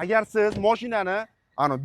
Agar siz mashinani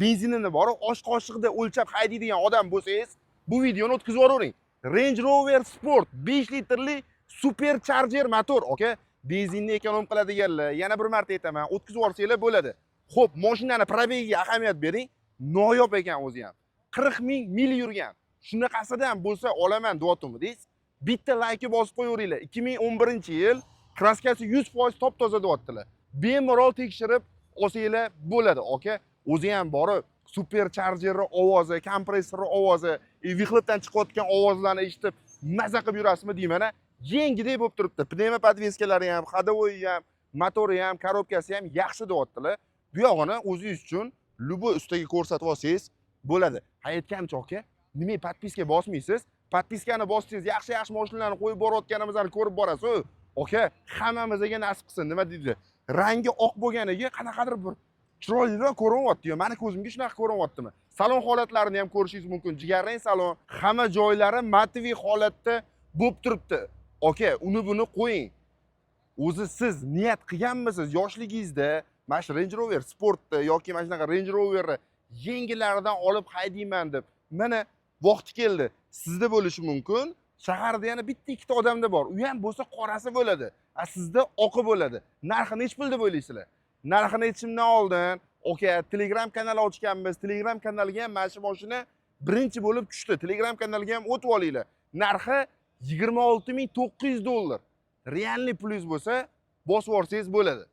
benzinini borib osh qoshiqda o'lchab haydaydigan odam bo'lsangiz, bu videoni o'tkazib yuboring. Range Rover Sport 5 litrli supercharger motor, okay? Benzinni ekonom qiladiganlar, yana bir marta aytaman, o'tkazib yuborsanglar bo'ladi. Xo'p, mashinani probegiga ahamiyat bering. Noyob ekan o'zi ham. 40 ming mil yurgan. Shunaqasida ham bo'lsa olaman deyaptimi-deysiz? Bitta like bosib qo'yaveringlar. 2011-yil kraskasi 100% top toza deyaptilar. Bemalol tekshirib olsanglar bo'ladi, okay? O'zi ham borib superchargerning ovozi, kompressorning ovozi, vyxlopdan chiqayotgan ovozlarni eshitib maza qilib yurasizmi deyman-a? Yengidek bo'lib turibdi. Pnevma podveskalari ham, ходовой ham, motori ham, korobkasi ham yaxshi deyaptilar. Bu yog'ini o'zingiz uchun любой ustaga ko'rsatib olsangiz bo'ladi. Aytgancha aka, nima podpiska bosmaysiz? Podpiskani bossangiz yaxshi mashinalarni qo'yib borayotganimizni ko'rib borasiz. Aka, hammamizga nasib qilsin. Nima deydi? Rangi oq bo'lganiga qanaqadir bir chiroyliroq ko'rinyapti. Meni ko'zimga shunaqa ko'rinyaptimi? Salon holatlarini ham ko'rishingiz mumkin. Jigarrang salon, hamma joylari matviy holatda bo'lib turibdi. Aka, uni buni qo'ying. O'zi siz niyat qilganmisiz yoshligingizda mana shu Range Rover Sportni yoki mana shunaqa Range Roverni yengillaridan olib haydayman deb. Mana vaqti keldi. Sizda bo'lishi mumkin. Shaharda yana bitta ikkita odamda bor. U ham bo'lsa qorasi bo'ladi. Sizda oqi bo'ladi. Narxi nech pul deb o'ylaysizlar? Narxini aytishimdan oldin, aka, Telegram kanal ochganmiz. Telegram kanaliga ham mana shu mashina birinchi bo'lib tushdi. Telegram kanaliga ham o'tib olinglar. Narxi 26.900 dollar. Realniy plyus bo'lsa, bosib olsangiz bo'ladi.